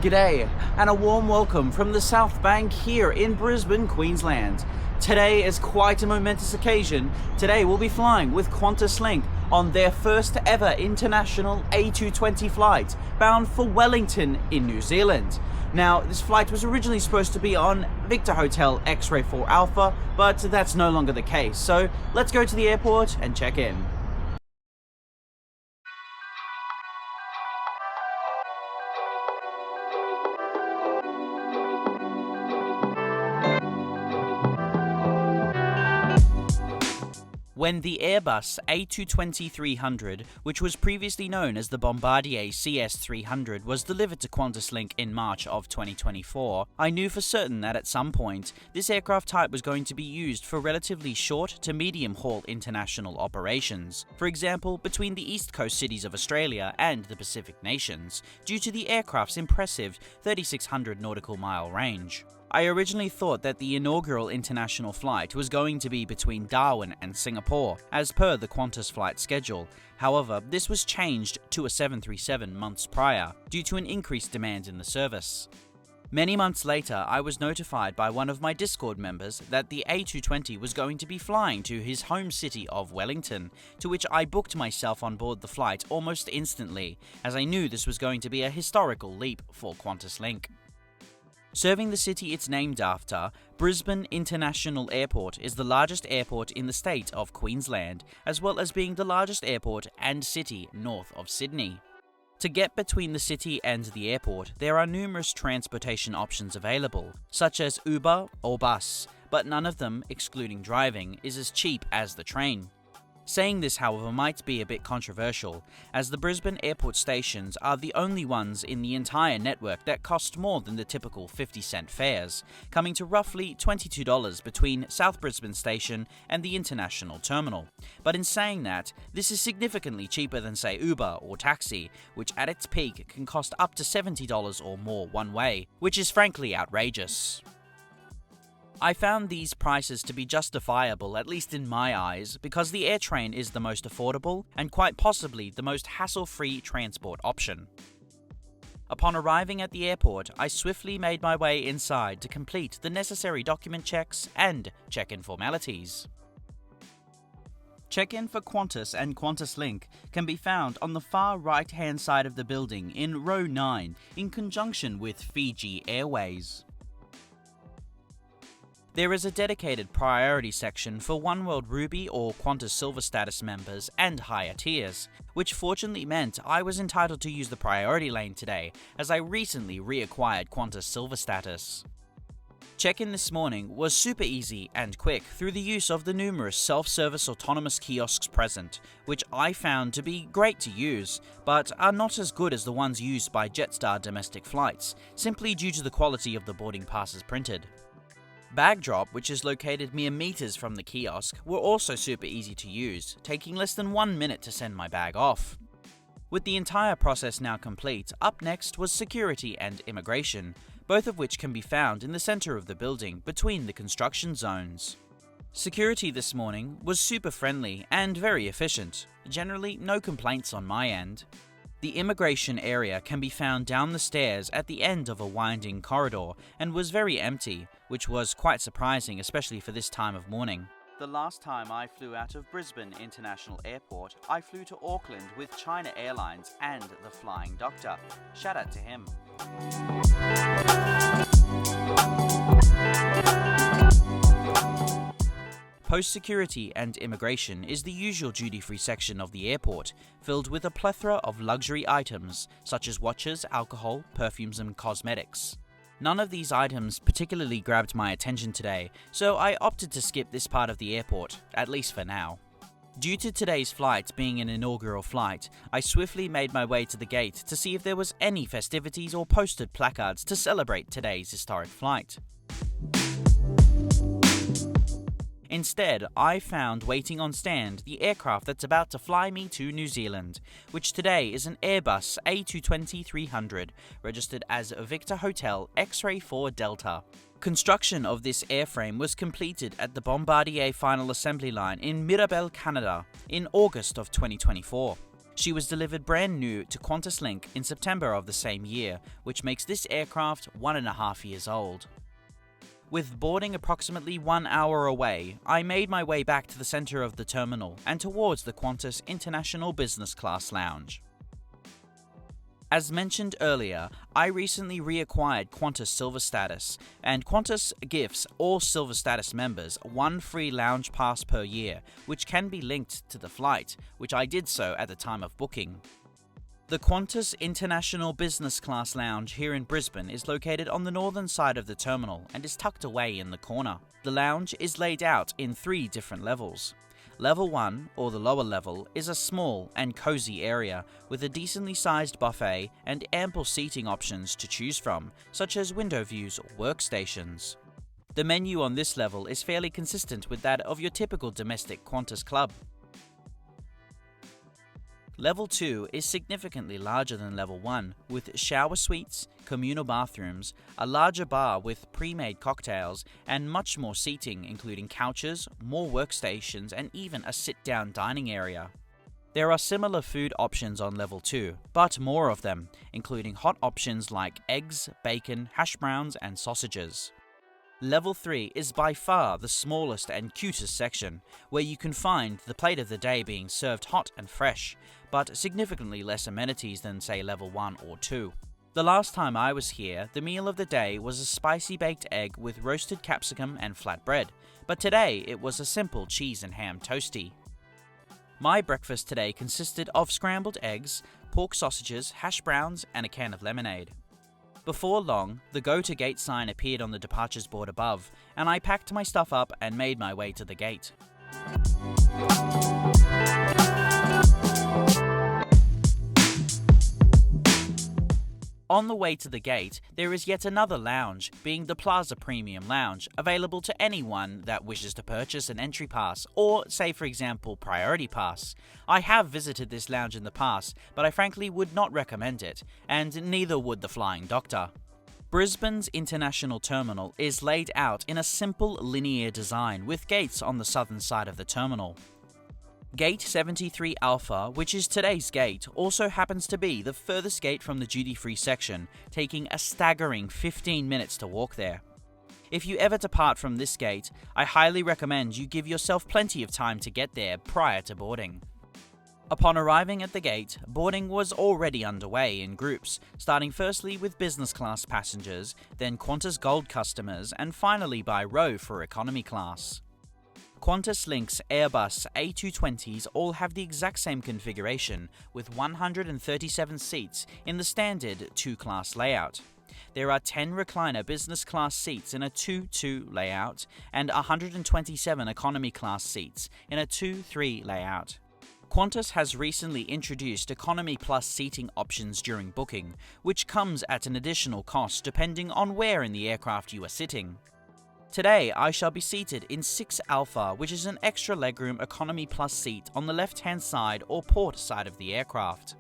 G'day, and a warm welcome from the South Bank here in Brisbane, Queensland. Today is quite a momentous occasion. Today we'll be flying with Qantaslink on their first ever international A220 flight bound for Wellington in New Zealand. Now, this flight was originally supposed to be on Victor Hotel X-Ray 4 Alpha, but that's no longer the case. So let's go to the airport and check in. When the Airbus A220-300, which was previously known as the Bombardier CS-300, was delivered to Qantaslink in March of 2024, I knew for certain that at some point, this aircraft type was going to be used for relatively short to medium-haul international operations, for example, between the east coast cities of Australia and the Pacific nations, due to the aircraft's impressive 3,600 nautical mile range. I originally thought that the inaugural international flight was going to be between Darwin and Singapore, as per the Qantas flight schedule. However, this was changed to a 737 months prior, due to an increased demand in the service. Many months later, I was notified by one of my Discord members that the A220 was going to be flying to his home city of Wellington, to which I booked myself on board the flight almost instantly, as I knew this was going to be a historical leap for Qantaslink. Serving the city it's named after, Brisbane International Airport is the largest airport in the state of Queensland, as well as being the largest airport and city north of Sydney. To get between the city and the airport, there are numerous transportation options available, such as Uber or bus, but none of them, excluding driving, is as cheap as the train. Saying this, however, might be a bit controversial, as the Brisbane airport stations are the only ones in the entire network that cost more than the typical 50-cent fares, coming to roughly $22 between South Brisbane Station and the international terminal. But in saying that, this is significantly cheaper than, say, Uber or taxi, which at its peak can cost up to $70 or more one way, which is frankly outrageous. I found these prices to be justifiable, at least in my eyes, because the air train is the most affordable and quite possibly the most hassle-free transport option. Upon arriving at the airport, I swiftly made my way inside to complete the necessary document checks and check-in formalities. Check-in for Qantas and Qantaslink can be found on the far right-hand side of the building in row 9 in conjunction with Fiji Airways. There is a dedicated priority section for Oneworld Ruby or Qantas Silver status members and higher tiers, which fortunately meant I was entitled to use the priority lane today, as I recently reacquired Qantas Silver status. Check-in this morning was super easy and quick through the use of the numerous self-service autonomous kiosks present, which I found to be great to use, but are not as good as the ones used by Jetstar domestic flights, simply due to the quality of the boarding passes printed. Bag drop, which is located mere meters from the kiosk, were also super easy to use, taking less than 1 minute to send my bag off. With the entire process now complete, up next was security and immigration, both of which can be found in the center of the building between the construction zones. Security this morning was super friendly and very efficient, generally no complaints on my end. The immigration area can be found down the stairs at the end of a winding corridor and was very empty, which was quite surprising, especially for this time of morning. The last time I flew out of Brisbane International Airport, I flew to Auckland with China Airlines and the Flying Doctor. Shout out to him. Post-security and immigration is the usual duty-free section of the airport, filled with a plethora of luxury items such as watches, alcohol, perfumes and cosmetics. None of these items particularly grabbed my attention today, so I opted to skip this part of the airport, at least for now. Due to today's flight being an inaugural flight, I swiftly made my way to the gate to see if there was any festivities or posted placards to celebrate today's historic flight. Instead, I found waiting on stand the aircraft that's about to fly me to New Zealand, which today is an Airbus A220-300, registered as Victor Hotel X-Ray 4 Delta. Construction of this airframe was completed at the Bombardier final assembly line in Mirabel, Canada, in August of 2024. She was delivered brand new to Qantaslink in September of the same year, which makes this aircraft 1.5 years old. With boarding approximately 1 hour away, I made my way back to the centre of the terminal and towards the Qantas International Business Class Lounge. As mentioned earlier, I recently reacquired Qantas Silver status, and Qantas gifts all Silver status members one free lounge pass per year, which can be linked to the flight, which I did so at the time of booking. The Qantas International Business Class Lounge here in Brisbane is located on the northern side of the terminal and is tucked away in the corner. The lounge is laid out in 3 different levels. Level 1, or the lower level, is a small and cozy area with a decently sized buffet and ample seating options to choose from, such as window views or workstations. The menu on this level is fairly consistent with that of your typical domestic Qantas club. Level 2 is significantly larger than Level 1, with shower suites, communal bathrooms, a larger bar with pre-made cocktails, and much more seating including couches, more workstations, and even a sit-down dining area. There are similar food options on Level 2, but more of them, including hot options like eggs, bacon, hash browns, and sausages. Level 3 is by far the smallest and cutest section, where you can find the plate of the day being served hot and fresh, but significantly less amenities than say Level 1 or 2. The last time I was here, the meal of the day was a spicy baked egg with roasted capsicum and flatbread, but today it was a simple cheese and ham toastie. My breakfast today consisted of scrambled eggs, pork sausages, hash browns, and a can of lemonade. Before long, the Go to Gate sign appeared on the departures board above, and I packed my stuff up and made my way to the gate. On the way to the gate, there is yet another lounge, being the Plaza Premium Lounge, available to anyone that wishes to purchase an entry pass, or say for example Priority Pass. I have visited this lounge in the past, but I frankly would not recommend it, and neither would the Flying Doctor. Brisbane's International Terminal is laid out in a simple linear design with gates on the southern side of the terminal. Gate 73 Alpha, which is today's gate, also happens to be the furthest gate from the duty-free section, taking a staggering 15 minutes to walk there. If you ever depart from this gate, I highly recommend you give yourself plenty of time to get there prior to boarding. Upon arriving at the gate, boarding was already underway in groups, starting firstly with business class passengers, then Qantas Gold customers, and finally by row for economy class. Qantaslink's Airbus A220s all have the exact same configuration, with 137 seats in the standard 2-class layout. There are 10 recliner business class seats in a 2-2 layout, and 127 economy class seats in a 2-3 layout. Qantas has recently introduced Economy Plus seating options during booking, which comes at an additional cost depending on where in the aircraft you are sitting. Today, I shall be seated in 6 Alpha, which is an extra legroom Economy Plus seat on the left-hand side or port side of the aircraft.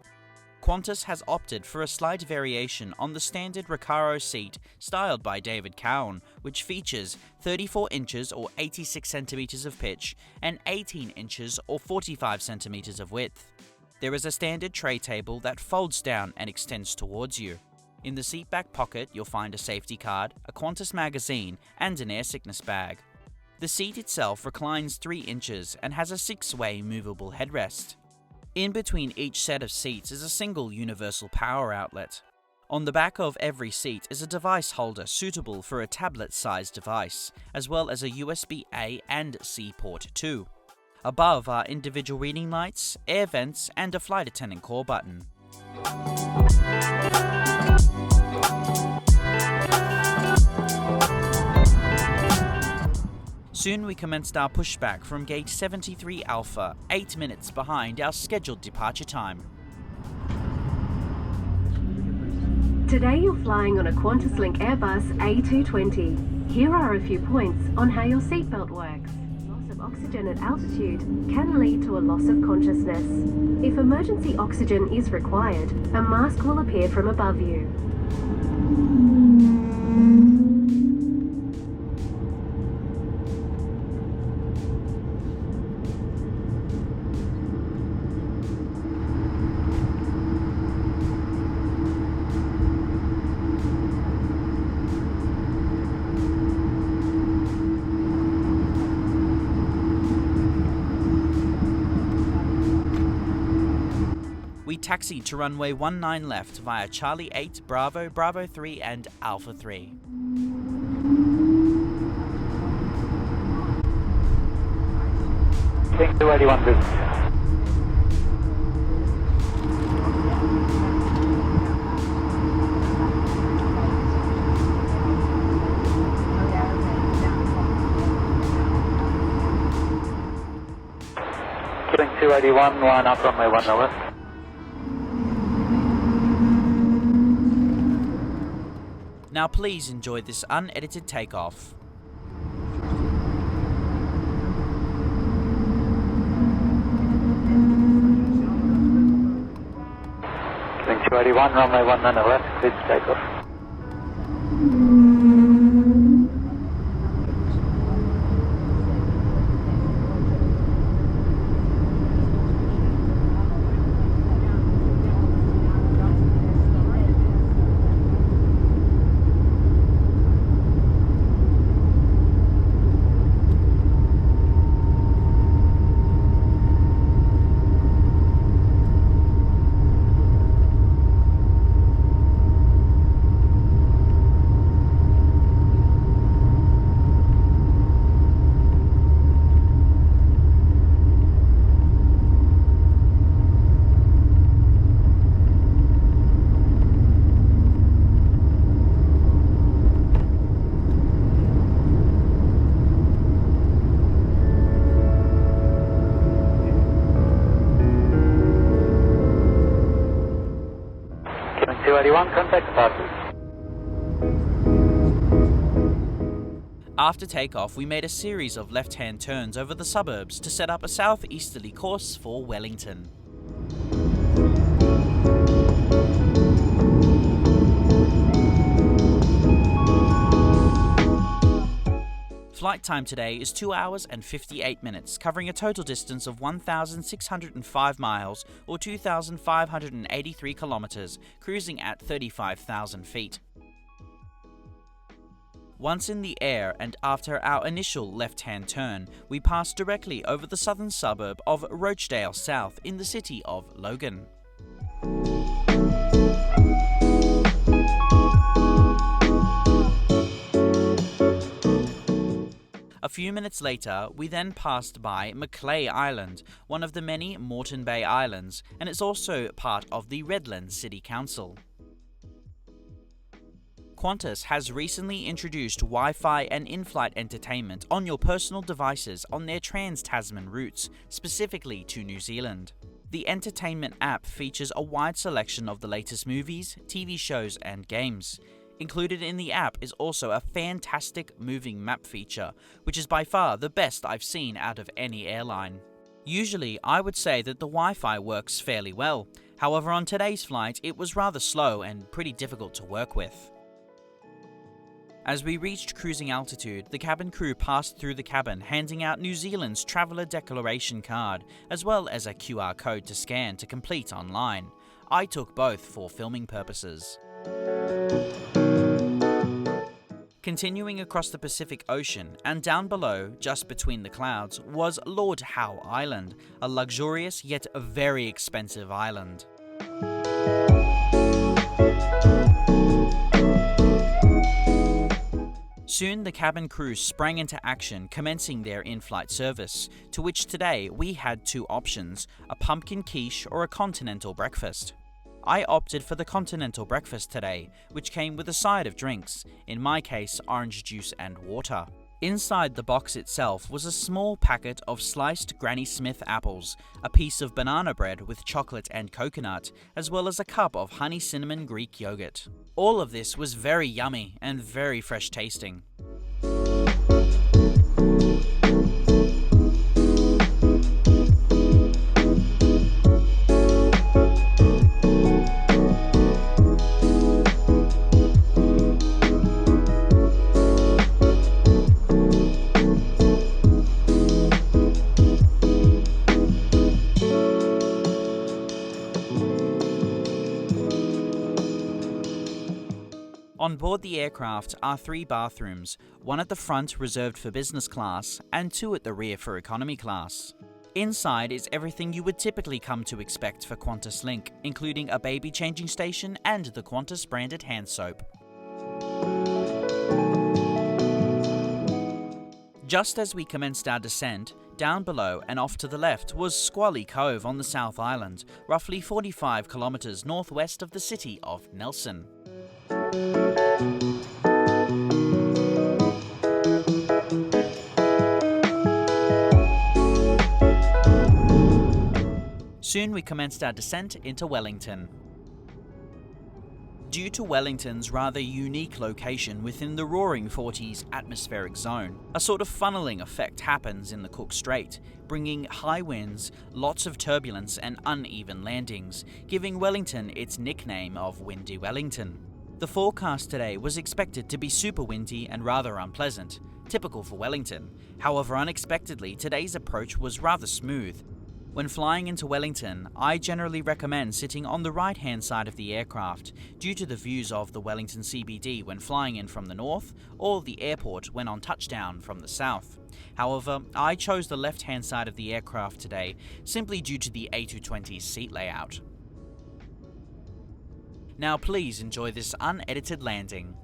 Qantas has opted for a slight variation on the standard Recaro seat styled by David Cowan, which features 34 inches or 86 centimeters of pitch and 18 inches or 45 centimeters of width. There is a standard tray table that folds down and extends towards you. In the seat back pocket, you'll find a safety card, a Qantas magazine, and an air sickness bag. The seat itself reclines 3 inches and has a 6-way movable headrest. In between each set of seats is a single universal power outlet. On the back of every seat is a device holder suitable for a tablet-sized device, as well as a USB-A and C port too. Above are individual reading lights, air vents, and a flight attendant call button. Soon we commenced our pushback from gate 73 Alpha, 8 minutes behind our scheduled departure time. Today you're flying on a Qantaslink Airbus A220. Here are a few points on how your seatbelt works. Loss of oxygen at altitude can lead to a loss of consciousness. If emergency oxygen is required, a mask will appear from above you. taxi to runway 19 left via Charlie 8, Bravo, Bravo 3 and Alpha 3. Think 281 business. Killing 281, line up runway 1 left. Now please enjoy this unedited takeoff. Killing 281, runway 1 left, cleared to take off. Killing 281, contact departures. After takeoff, we made a series of left-hand turns over the suburbs to set up a southeasterly course for Wellington. Flight time today is 2 hours and 58 minutes, covering a total distance of 1,605 miles or 2,583 kilometers, cruising at 35,000 feet. Once in the air and after our initial left-hand turn, we passed directly over the southern suburb of Rochdale South in the city of Logan. A few minutes later, we then passed by Macleay Island, one of the many Moreton Bay Islands, and it's also part of the Redlands City Council. Qantas has recently introduced Wi-Fi and in-flight entertainment on your personal devices on their Trans-Tasman routes, specifically to New Zealand. The entertainment app features a wide selection of the latest movies, TV shows and games. Included in the app is also a fantastic moving map feature, which is by far the best I've seen out of any airline. Usually, I would say that the Wi-Fi works fairly well. However, on today's flight, it was rather slow and pretty difficult to work with. As we reached cruising altitude, the cabin crew passed through the cabin handing out New Zealand's Traveller Declaration card, as well as a QR code to scan to complete online. I took both for filming purposes. Continuing across the Pacific Ocean, and down below, just between the clouds, was Lord Howe Island, a luxurious yet very expensive island. Soon the cabin crew sprang into action, commencing their in-flight service, to which today we had two options, a pumpkin quiche or a continental breakfast. I opted for the continental breakfast today, which came with a side of drinks, in my case orange juice and water. Inside the box itself was a small packet of sliced Granny Smith apples, a piece of banana bread with chocolate and coconut, as well as a cup of honey cinnamon Greek yogurt. All of this was very yummy and very fresh tasting. On board the aircraft are 3 bathrooms, one at the front reserved for business class and 2 at the rear for economy class. Inside is everything you would typically come to expect for Qantaslink, including a baby changing station and the Qantas branded hand soap. Just as we commenced our descent, down below and off to the left was Squally Cove on the South Island, roughly 45 kilometres northwest of the city of Nelson. Soon we commenced our descent into Wellington. Due to Wellington's rather unique location within the roaring 40s atmospheric zone, a sort of funneling effect happens in the Cook Strait, bringing high winds, lots of turbulence and uneven landings, giving Wellington its nickname of Windy Wellington. The forecast today was expected to be super windy and rather unpleasant, typical for Wellington. However, unexpectedly, today's approach was rather smooth. When flying into Wellington, I generally recommend sitting on the right-hand side of the aircraft due to the views of the Wellington CBD when flying in from the north or the airport when on touchdown from the south. However, I chose the left-hand side of the aircraft today simply due to the A220's seat layout. Now please enjoy this unedited landing.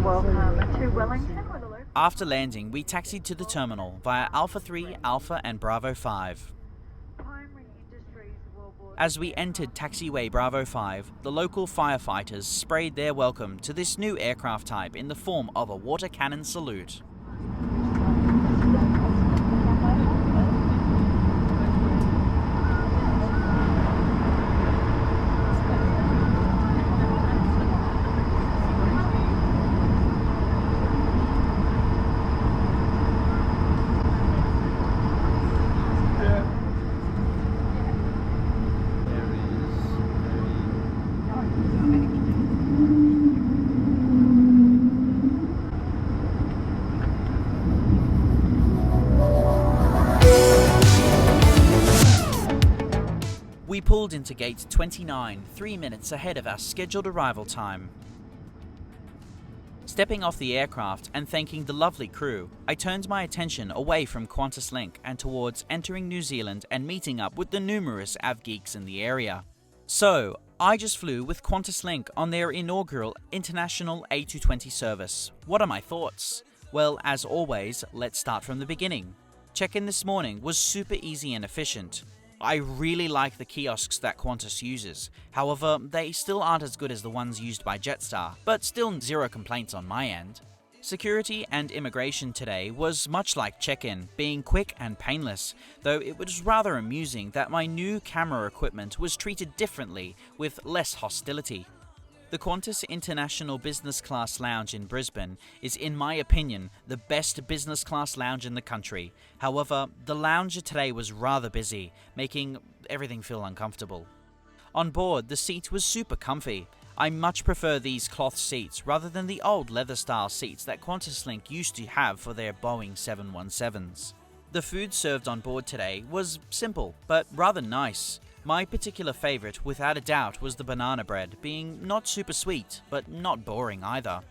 Welcome to Wellington. After landing, we taxied to the terminal via Alpha 3, Alpha and Bravo 5. As we entered taxiway Bravo 5, the local firefighters sprayed their welcome to this new aircraft type in the form of a water cannon salute. We pulled into gate 29, 3 minutes ahead of our scheduled arrival time. Stepping off the aircraft and thanking the lovely crew, I turned my attention away from Qantaslink and towards entering New Zealand and meeting up with the numerous avgeeks in the area. So, I just flew with Qantaslink on their inaugural international A220 service. What are my thoughts? Well, as always, let's start from the beginning. Check-in this morning was super easy and efficient. I really like the kiosks that Qantas uses. However, they still aren't as good as the ones used by Jetstar, but still zero complaints on my end. Security and immigration today was much like check-in, being quick and painless, though it was rather amusing that my new camera equipment was treated differently, with less hostility. The Qantas International Business Class Lounge in Brisbane is, in my opinion, the best business class lounge in the country. However, the lounge today was rather busy, making everything feel uncomfortable. On board, the seat was super comfy. I much prefer these cloth seats rather than the old leather-style seats that Qantaslink used to have for their Boeing 717s. The food served on board today was simple, but rather nice. My particular favourite, without a doubt, was the banana bread, being not super sweet, but not boring either.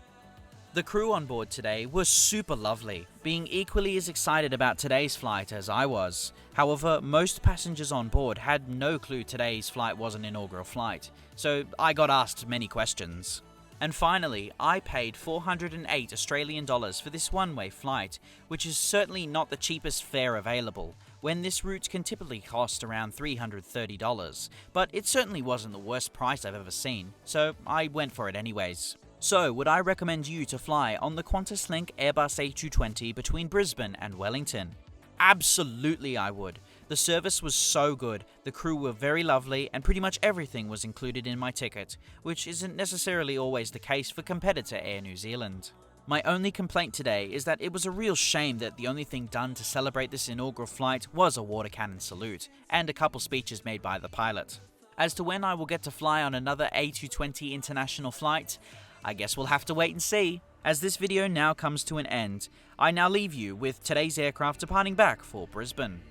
The crew on board today was super lovely, being equally as excited about today's flight as I was. However, most passengers on board had no clue today's flight was an inaugural flight, so I got asked many questions. And finally, I paid 408 Australian dollars for this one-way flight, which is certainly not the cheapest fare available, when this route can typically cost around $330, but it certainly wasn't the worst price I've ever seen, so I went for it anyways. So, would I recommend you to fly on the Qantaslink Airbus A220 between Brisbane and Wellington? Absolutely I would. The service was so good, the crew were very lovely, and pretty much everything was included in my ticket, which isn't necessarily always the case for competitor Air New Zealand. My only complaint today is that it was a real shame that the only thing done to celebrate this inaugural flight was a water cannon salute, and a couple speeches made by the pilot. As to when I will get to fly on another A220 international flight, I guess we'll have to wait and see. As this video now comes to an end, I now leave you with today's aircraft departing back for Brisbane.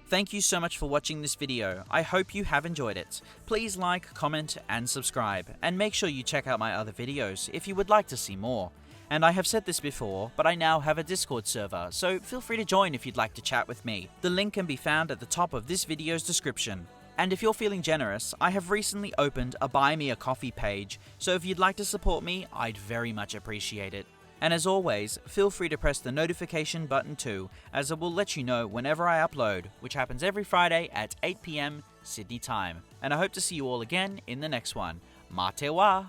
Thank you so much for watching this video. I hope you have enjoyed it. Please like, comment, and subscribe, and make sure you check out my other videos if you would like to see more. And I have said this before, but I now have a Discord server, so feel free to join if you'd like to chat with me. The link can be found at the top of this video's description. And if you're feeling generous, I have recently opened a Buy Me a Coffee page, so if you'd like to support me, I'd very much appreciate it. And as always, feel free to press the notification button too, as it will let you know whenever I upload, which happens every Friday at 8 PM Sydney time. And I hope to see you all again in the next one. Mā te wā!